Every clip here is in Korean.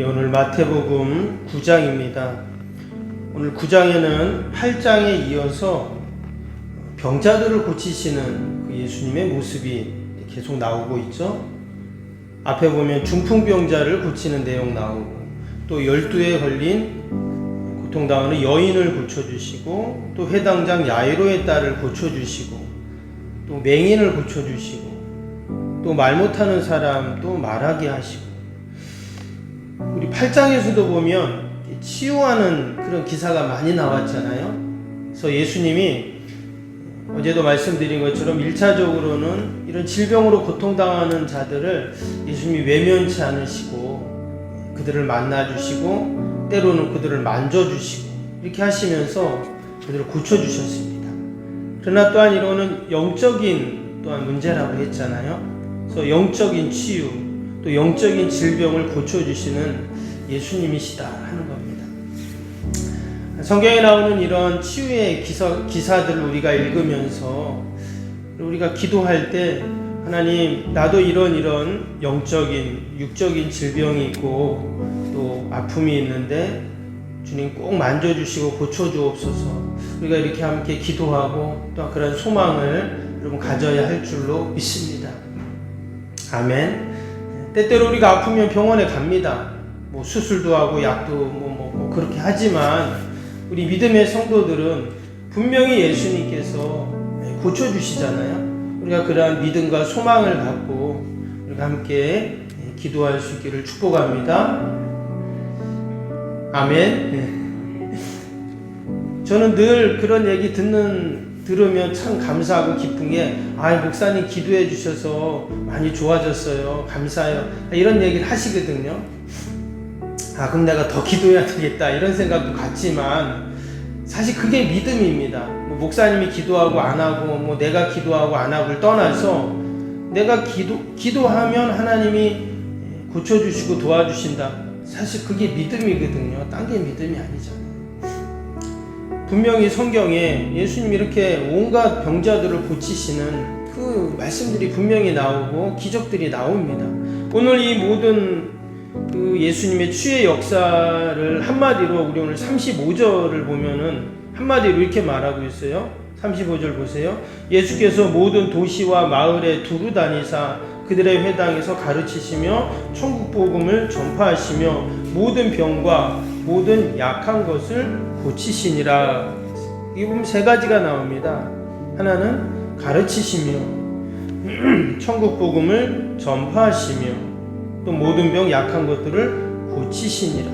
오늘 마태복음 9장입니다. 오늘 9장에는 8장에 이어서 병자들을 고치시는 그 예수님의 모습이 계속 나오고 있죠. 앞에 보면 중풍병자를 고치는 내용 나오고, 또 12에 걸린 고통당하는 여인을 고쳐주시고, 또 회당장 야이로의 딸을 고쳐주시고, 또 맹인을 고쳐주시고, 또 말 못하는 사람 또 말하게 하시고, 우리 8장에서도 보면 치유하는 그런 기사가 많이 나왔잖아요. 그래서 예수님이 어제도 말씀드린 것처럼 1차적으로는 이런 질병으로 고통당하는 자들을 예수님이 외면치 않으시고 그들을 만나주시고 때로는 그들을 만져주시고 이렇게 하시면서 그들을 고쳐주셨습니다. 그러나 또한 이거는 영적인 또한 문제라고 했잖아요. 그래서 영적인 치유 또 영적인 질병을 고쳐주시는 예수님이시다 하는 겁니다. 성경에 나오는 이런 치유의 기사들을 우리가 읽으면서 우리가 기도할 때 하나님, 나도 이런 영적인 육적인 질병이 있고 또 아픔이 있는데 주님 꼭 만져주시고 고쳐주옵소서. 우리가 이렇게 함께 기도하고 또 그런 소망을 여러분 가져야 할 줄로 믿습니다. 아멘. 때때로 우리가 아프면 병원에 갑니다. 뭐 수술도 하고 약도 뭐 그렇게 하지만 우리 믿음의 성도들은 분명히 예수님께서 고쳐주시잖아요. 우리가 그러한 믿음과 소망을 갖고 우리가 함께 기도할 수 있기를 축복합니다. 아멘. 저는 늘 그런 얘기 들으면 참 감사하고 기쁜 게, 목사님 기도해 주셔서 많이 좋아졌어요. 감사해요. 이런 얘기를 하시거든요. 그럼 내가 더 기도해야 되겠다 이런 생각도 같지만 사실 그게 믿음입니다. 목사님이 기도하고 안 하고 내가 기도하고 안 하고를 떠나서 내가 기도하면 하나님이 고쳐주시고 도와주신다. 사실 그게 믿음이거든요. 딴 게 믿음이 아니잖아요. 분명히 성경에 예수님이 이렇게 온갖 병자들을 고치시는 그 말씀들이 분명히 나오고 기적들이 나옵니다. 오늘 이 모든 그 예수님의 치유의 역사를 한마디로 우리 오늘 35절을 보면은 한마디로 이렇게 말하고 있어요. 35절 보세요. 예수께서 모든 도시와 마을에 두루 다니사 그들의 회당에서 가르치시며 천국 복음을 전파하시며 모든 병과 모든 약한 것을 고치시니라. 이 보면 세 가지가 나옵니다. 하나는 가르치시며 천국 복음을 전파하시며 또 모든 병 약한 것들을 고치시니라.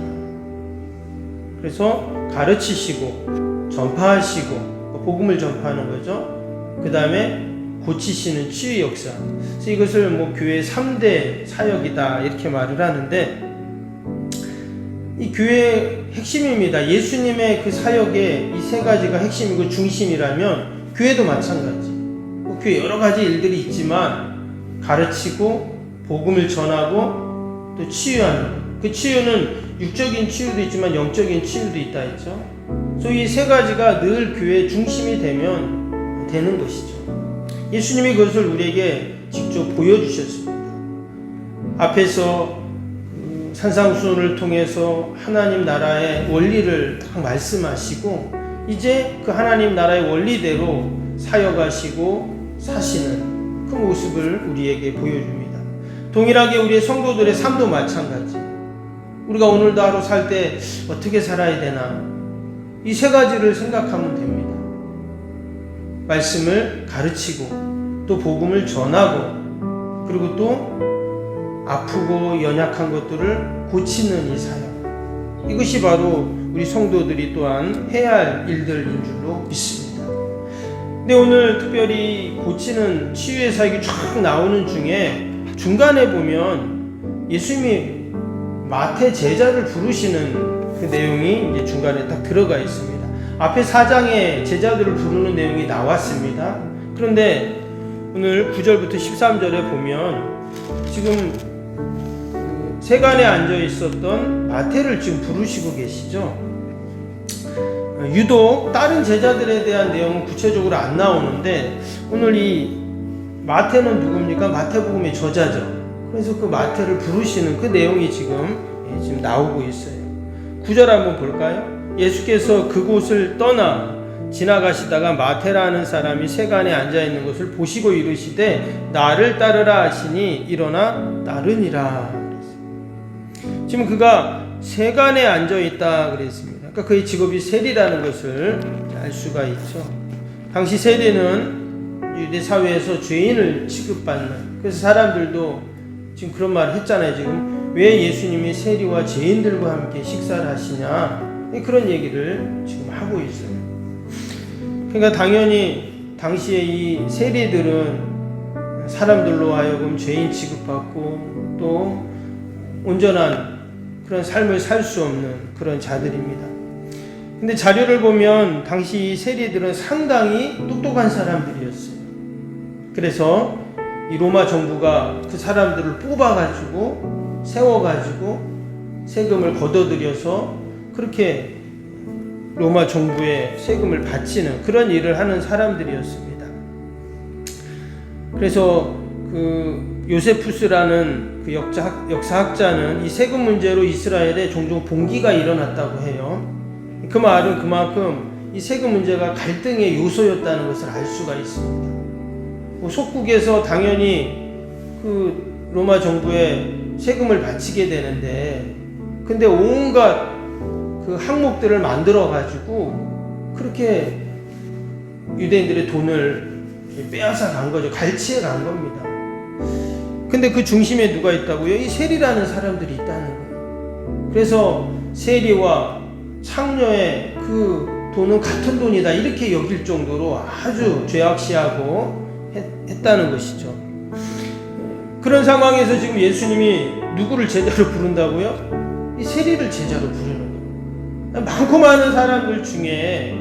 그래서 가르치시고 전파하시고 복음을 전파하는 거죠. 그 다음에 고치시는 치유 역사. 그래서 이것을 교회의 3대 사역이다 이렇게 말을 하는데, 이 교회의 핵심입니다. 예수님의 그 사역의 이 세 가지가 핵심이고 중심이라면 교회도 마찬가지. 교회 여러 가지 일들이 있지만 가르치고 복음을 전하고 또 치유하는, 그 치유는 육적인 치유도 있지만 영적인 치유도 있다 했죠. 그래서 이 세 가지가 늘 교회의 중심이 되는 것이죠. 예수님이 그것을 우리에게 직접 보여주셨습니다. 앞에서 산상수훈을 통해서 하나님 나라의 원리를 딱 말씀하시고 이제 그 하나님 나라의 원리대로 사역하시고 사시는 그 모습을 우리에게 보여줍니다. 동일하게 우리의 성도들의 삶도 마찬가지. 우리가 오늘도 하루 살 때 어떻게 살아야 되나, 이 세 가지를 생각하면 됩니다. 말씀을 가르치고 또 복음을 전하고 그리고 또 아프고 연약한 것들을 고치는 이 사역, 이것이 바로 우리 성도들이 또한 해야 할 일들인 줄로 믿습니다. 근데 오늘 특별히 고치는 치유의 사역이 쫙 나오는 중에 중간에 보면 예수님이 마태 제자를 부르시는 그 내용이 이제 중간에 딱 들어가 있습니다. 앞에 4장에 제자들을 부르는 내용이 나왔습니다. 그런데 오늘 9절부터 13절에 보면 지금 세간에 앉아 있었던 마태를 지금 부르시고 계시죠. 유독 다른 제자들에 대한 내용은 구체적으로 안 나오는데 오늘 이 마태는 누굽니까? 마태복음의 저자죠. 그래서 그 마태를 부르시는 그 내용이 지금 지금 나오고 있어요. 9절 한번 볼까요? 예수께서 그곳을 떠나 지나가시다가 마태라는 사람이 세간에 앉아있는 것을 보시고 이르시되 나를 따르라 하시니 일어나 따르니라. 지금 그가 세간에 앉아있다 그랬습니다. 그러니까 그의 직업이 세리라는 것을 알 수가 있죠. 당시 세리는 유대 사회에서 죄인을 취급받는, 그래서 사람들도 지금 그런 말을 했잖아요. 지금 왜 예수님이 세리와 죄인들과 함께 식사를 하시냐, 그런 얘기를 지금 하고 있어요. 그러니까 당연히 당시에 이 세리들은 사람들로 하여금 죄인 취급받고 또 온전한 그런 삶을 살 수 없는 그런 자들입니다. 근데 자료를 보면 당시 이 세리들은 상당히 똑똑한 사람들이었어요. 그래서 이 로마 정부가 그 사람들을 뽑아가지고 세워가지고 세금을 걷어들여서 그렇게 로마 정부에 세금을 바치는 그런 일을 하는 사람들이었습니다. 그래서 그 요세푸스라는 그 역사학자는 이 세금 문제로 이스라엘에 종종 봉기가 일어났다고 해요. 그 말은 그만큼 이 세금 문제가 갈등의 요소였다는 것을 알 수가 있습니다. 속국에서 당연히 그 로마 정부에 세금을 바치게 되는데, 근데 온갖 그 항목들을 만들어 가지고 그렇게 유대인들의 돈을 빼앗아 간 거죠. 갈취해 간 겁니다. 근데 그 중심에 누가 있다고요? 이 세리라는 사람들이 있다는 거예요. 그래서 세리와 창녀의 그 돈은 같은 돈이다, 이렇게 여길 정도로 아주 죄악시하고 했다는 것이죠. 그런 상황에서 지금 예수님이 누구를 제자로 부른다고요? 이 세리를 제자로 부르는 거예요. 많고 많은 사람들 중에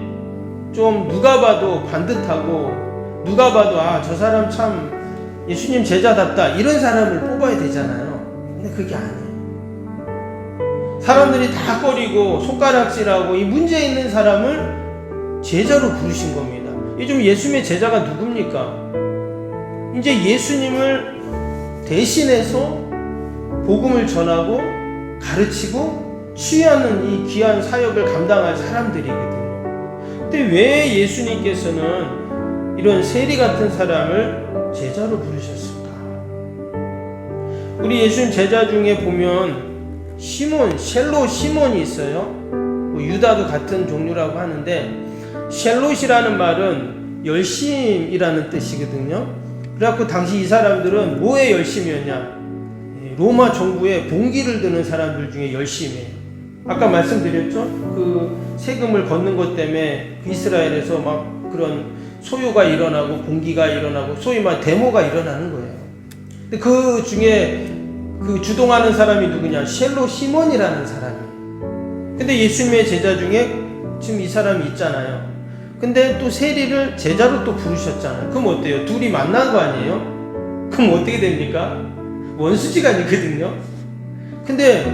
좀 누가 봐도 반듯하고 누가 봐도 저 사람 참 예수님 제자답다, 이런 사람을 뽑아야 되잖아요. 근데 그게 아니에요. 사람들이 다 꺼리고 손가락질하고 이 문제 있는 사람을 제자로 부르신 겁니다. 요즘 예수님의 제자가 누굽니까? 이제 예수님을 대신해서 복음을 전하고 가르치고 치유하는 이 귀한 사역을 감당할 사람들이거든요. 근데 왜 예수님께서는 이런 세리 같은 사람을 제자로 부르셨을까? 우리 예수님 제자 중에 보면 시몬, 셀롯 시몬이 있어요. 유다도 같은 종류라고 하는데, 셀롯이라는 말은 열심이라는 뜻이거든요. 그래갖고 당시 이 사람들은 뭐에 열심이었냐? 로마 정부에 봉기를 드는 사람들 중에 열심이에요. 아까 말씀드렸죠? 그 세금을 걷는 것 때문에 이스라엘에서 막 그런 소요가 일어나고 봉기가 일어나고 소위 말 데모가 일어나는 거예요. 근데 그 중에 그 주동하는 사람이 누구냐? 셀롯 시몬이라는 사람이에요. 근데 예수님의 제자 중에 지금 이 사람이 있잖아요. 근데 또 세리를 제자로 또 부르셨잖아요. 그럼 어때요? 둘이 만난 거 아니에요? 그럼 어떻게 됩니까? 원수지간이거든요. 근데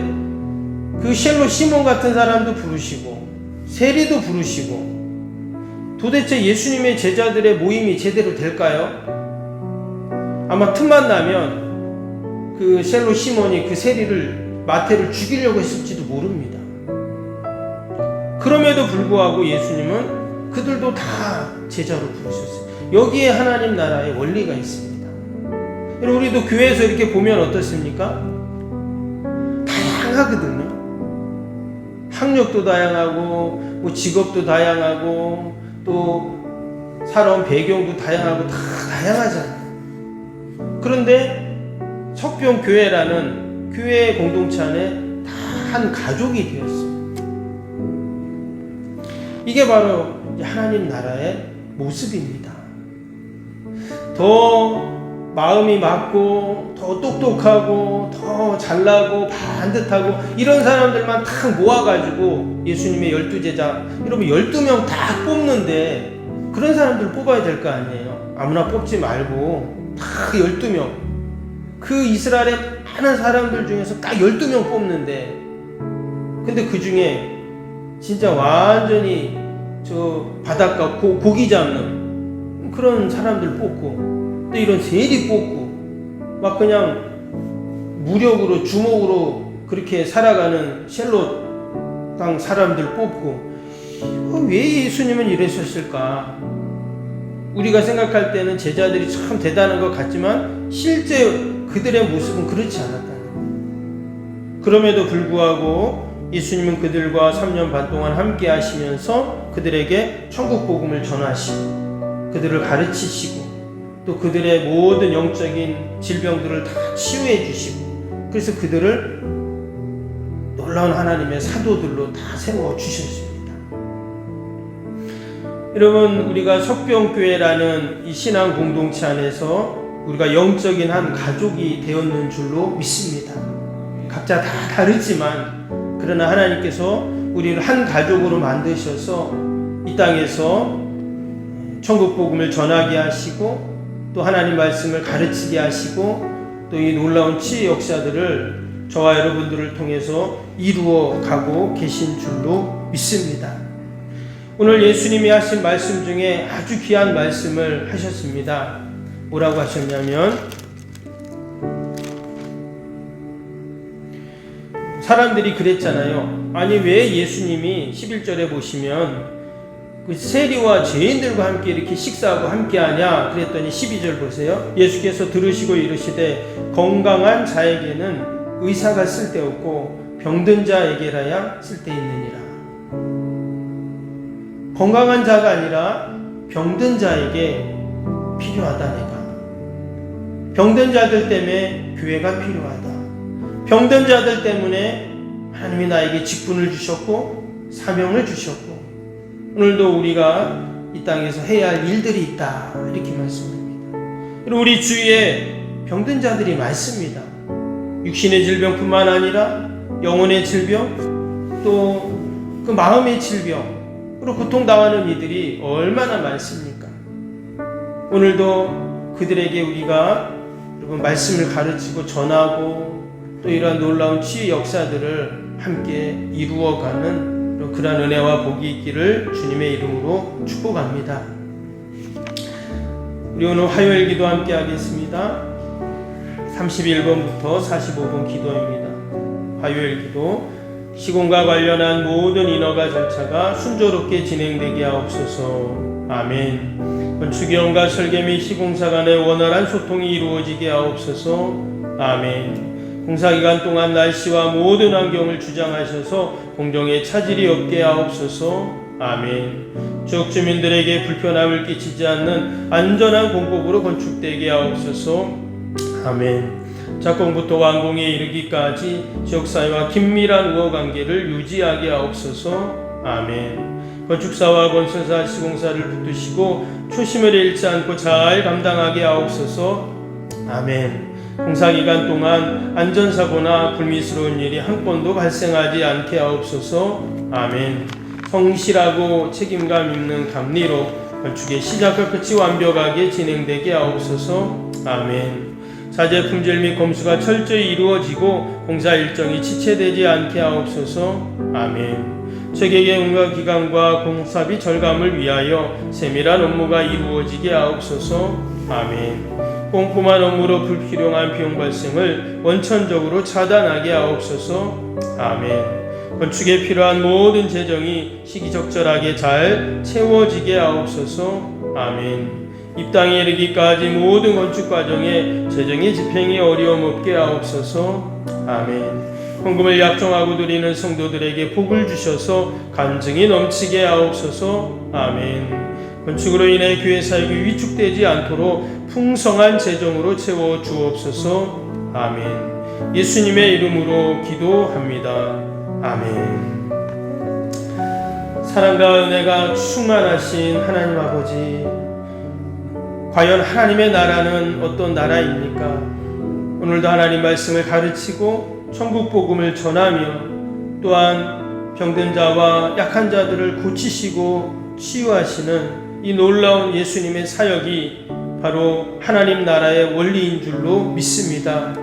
그 셀롯 시몬 같은 사람도 부르시고 세리도 부르시고, 도대체 예수님의 제자들의 모임이 제대로 될까요? 아마 틈만 나면 그 셀롯 시몬이 그 세리를, 마태를 죽이려고 했을지도 모릅니다. 그럼에도 불구하고 예수님은 그들도 다 제자로 부르셨어요. 여기에 하나님 나라의 원리가 있습니다. 우리도 교회에서 이렇게 보면 어떻습니까? 다양하거든요. 학력도 다양하고, 뭐 직업도 다양하고, 또 살아온 배경도 다양하고, 다 다양하잖아요. 그런데 석병교회라는 교회 공동체 안에 다 한 가족이 되었어요. 이게 바로 하나님 나라의 모습입니다. 더 마음이 맑고 더 똑똑하고 더 잘나고 반듯하고 이런 사람들만 딱 모아가지고 예수님의 12제자, 여러분 12명 다 뽑는데 그런 사람들 뽑아야 될 거 아니에요. 아무나 뽑지 말고 딱 12명, 그 이스라엘의 많은 사람들 중에서 딱 12명 뽑는데, 근데 그 중에 진짜 완전히 저 바닷가 고기 잡는 그런 사람들 뽑고, 또 이런 세리 뽑고, 막 그냥 무력으로 주먹으로 그렇게 살아가는 셀롯 땅 사람들 뽑고 왜 예수님은 이러셨을까? 우리가 생각할 때는 제자들이 참 대단한 것 같지만 실제 그들의 모습은 그렇지 않았다는 거예요. 그럼에도 불구하고 예수님은 그들과 3년 반 동안 함께 하시면서 그들에게 천국 복음을 전하시고 그들을 가르치시고 또 그들의 모든 영적인 질병들을 다 치유해 주시고 그래서 그들을 놀라운 하나님의 사도들로 다 세워 주셨습니다. 여러분, 우리가 석병교회라는 이 신앙 공동체 안에서 우리가 영적인 한 가족이 되었는 줄로 믿습니다. 각자 다 다르지만 그러나 하나님께서 우리를 한 가족으로 만드셔서 이 땅에서 천국 복음을 전하게 하시고 또 하나님 말씀을 가르치게 하시고 또 이 놀라운 치유 역사들을 저와 여러분들을 통해서 이루어 가고 계신 줄로 믿습니다. 오늘 예수님이 하신 말씀 중에 아주 귀한 말씀을 하셨습니다. 뭐라고 하셨냐면 사람들이 그랬잖아요. 아니 왜 예수님이 11절에 보시면 그 세리와 죄인들과 함께 이렇게 식사하고 함께하냐 그랬더니 12절 보세요. 예수께서 들으시고 이르시되 건강한 자에게는 의사가 쓸데없고 병든 자에게라야 쓸데있느니라. 건강한 자가 아니라 병든 자에게 필요하다. 내가 병든 자들 때문에 교회가 필요하다. 병든 자들 때문에 하나님이 나에게 직분을 주셨고 사명을 주셨고 오늘도 우리가 이 땅에서 해야 할 일들이 있다 이렇게 말씀합니다. 그리고 우리 주위에 병든 자들이 많습니다. 육신의 질병뿐만 아니라 영혼의 질병 또 그 마음의 질병 그리고 고통당하는 이들이 얼마나 많습니까? 오늘도 그들에게 우리가 여러분 말씀을 가르치고 전하고 또 이러한 놀라운 치유 역사들을 함께 이루어가는 그러한 은혜와 복이 있기를 주님의 이름으로 축복합니다. 우리 오늘 화요일 기도 함께 하겠습니다. 31번부터 45번 기도입니다. 화요일 기도. 시공과 관련한 모든 인허가 절차가 순조롭게 진행되게 하옵소서. 아멘. 건축위원과 설계 및 시공사 간의 원활한 소통이 이루어지게 하옵소서. 아멘. 공사기간 동안 날씨와 모든 환경을 주장하셔서 공정에 차질이 없게 하옵소서. 아멘. 지역 주민들에게 불편함을 끼치지 않는 안전한 공법으로 건축되게 하옵소서. 아멘. 착공부터 완공에 이르기까지 지역사회와 긴밀한 우호관계를 유지하게 하옵소서. 아멘. 건축사와 건설사, 시공사를 붙드시고 초심을 잃지 않고 잘 감당하게 하옵소서. 아멘. 공사기간 동안 안전사고나 불미스러운 일이 한 건도 발생하지 않게 하옵소서. 아멘. 성실하고 책임감 있는 감리로 건축의 시작과 끝이 완벽하게 진행되게 하옵소서. 아멘. 자재 품질 및 검수가 철저히 이루어지고 공사 일정이 지체되지 않게 하옵소서. 아멘. 체계의 운과 기간과 공사비 절감을 위하여 세밀한 업무가 이루어지게 하옵소서. 아멘. 꼼꼼한 업무로 불필요한 비용 발생을 원천적으로 차단하게 하옵소서. 아멘. 건축에 필요한 모든 재정이 시기적절하게 잘 채워지게 하옵소서. 아멘. 입당에 이르기까지 모든 건축 과정에 재정의 집행이 어려움 없게 하옵소서. 아멘. 헌금을 약정하고 드리는 성도들에게 복을 주셔서 간증이 넘치게 하옵소서. 아멘. 건축으로 인해 교회 사역이 위축되지 않도록 풍성한 재정으로 채워 주옵소서. 아멘. 예수님의 이름으로 기도합니다. 아멘. 사랑과 은혜가 충만하신 하나님 아버지, 과연 하나님의 나라는 어떤 나라입니까? 오늘도 하나님 말씀을 가르치고 천국 복음을 전하며 또한 병든 자와 약한 자들을 고치시고 치유하시는 이 놀라운 예수님의 사역이 바로 하나님 나라의 원리인 줄로 믿습니다.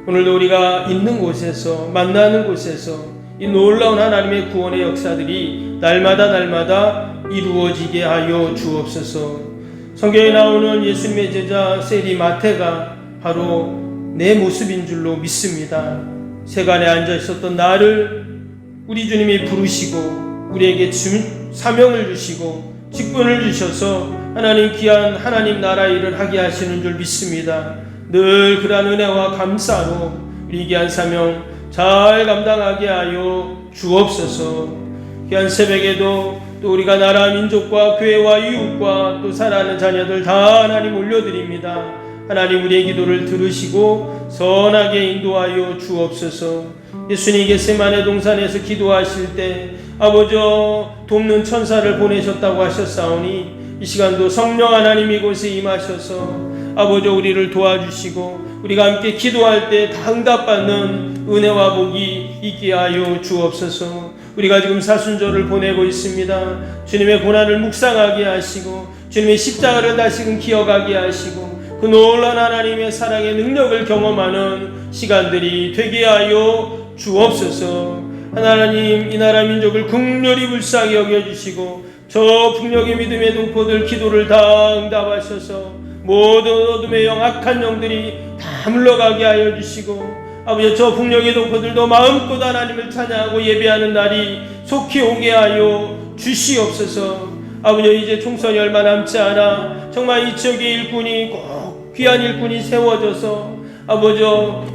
오늘도 우리가 있는 곳에서 만나는 곳에서 이 놀라운 하나님의 구원의 역사들이 날마다 이루어지게 하여 주옵소서. 성경에 나오는 예수님의 제자 세리 마태가 바로 내 모습인 줄로 믿습니다. 세간에 앉아 있었던 나를 우리 주님이 부르시고 우리에게 사명을 주시고 직분을 주셔서 하나님 귀한 하나님 나라 일을 하게 하시는 줄 믿습니다. 늘 그러한 은혜와 감사로 우리 귀한 사명 잘 감당하게 하여 주옵소서. 귀한 새벽에도 또 우리가 나라 민족과 교회와 이웃과 또 사랑하는 자녀들 다 하나님 올려드립니다. 하나님 우리의 기도를 들으시고 선하게 인도하여 주옵소서. 예수님 겟세마네 동산에서 기도하실 때 아버지 돕는 천사를 보내셨다고 하셨사오니 이 시간도 성령 하나님 이곳에 임하셔서 아버지 우리를 도와주시고 우리가 함께 기도할 때 다 응답받는 은혜와 복이 있게 하여 주옵소서. 우리가 지금 사순절을 보내고 있습니다. 주님의 고난을 묵상하게 하시고 주님의 십자가를 다시금 기억하게 하시고 그 놀라운 하나님의 사랑의 능력을 경험하는 시간들이 되게 하여 주옵소서. 하나님 이 나라 민족을 긍휼히 불쌍히 여겨주시고 저 북녘의 믿음의 동포들 기도를 다 응답하셔서 모든 어둠의 영 악한 영들이 다 물러가게 하여 주시고 아버지 저 북녘의 동포들도 마음껏 하나님을 찬양하고 예배하는 날이 속히 오게 하여 주시옵소서. 아버지 이제 총선이 얼마 남지 않아 정말 이 지역의 일꾼이 꼭 귀한 일꾼이 세워져서 아버지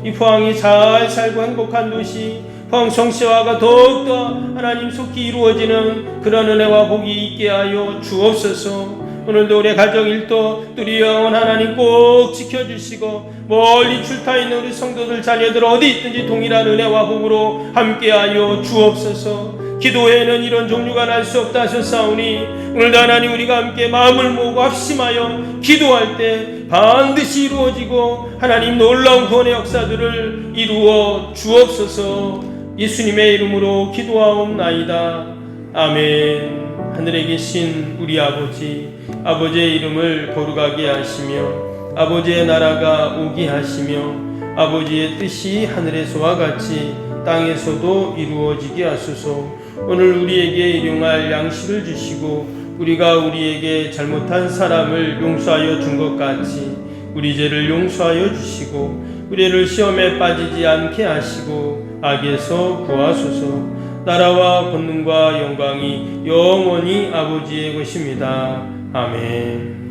이 포항이 잘 살고 행복한 도시 포항 정치화가 더욱더 하나님 속히 이루어지는 그런 은혜와 복이 있게 하여 주옵소서. 오늘도 우리 가정 일도 우리 영혼 하나님 꼭 지켜주시고 멀리 출타 있는 우리 성도들 자녀들 어디 있든지 동일한 은혜와 복으로 함께하여 주옵소서. 기도회에는 이런 종류가 날 수 없다 하셨사오니 오늘도 하나님 우리가 함께 마음을 모으고 합심하여 기도할 때 반드시 이루어지고 하나님 놀라운 구원의 역사들을 이루어 주옵소서. 예수님의 이름으로 기도하옵나이다. 아멘. 하늘에 계신 우리 아버지의 이름을 거룩하게 하시며 아버지의 나라가 오게 하시며 아버지의 뜻이 하늘에서와 같이 땅에서도 이루어지게 하소서. 오늘 우리에게 일용할 양식을 주시고 우리가 우리에게 잘못한 사람을 용서하여 준 것 같이 우리 죄를 용서하여 주시고 우리를 시험에 빠지지 않게 하시고 악에서 구하소서. 나라와 권능과 영광이 영원히 아버지의 것입니다. 아멘.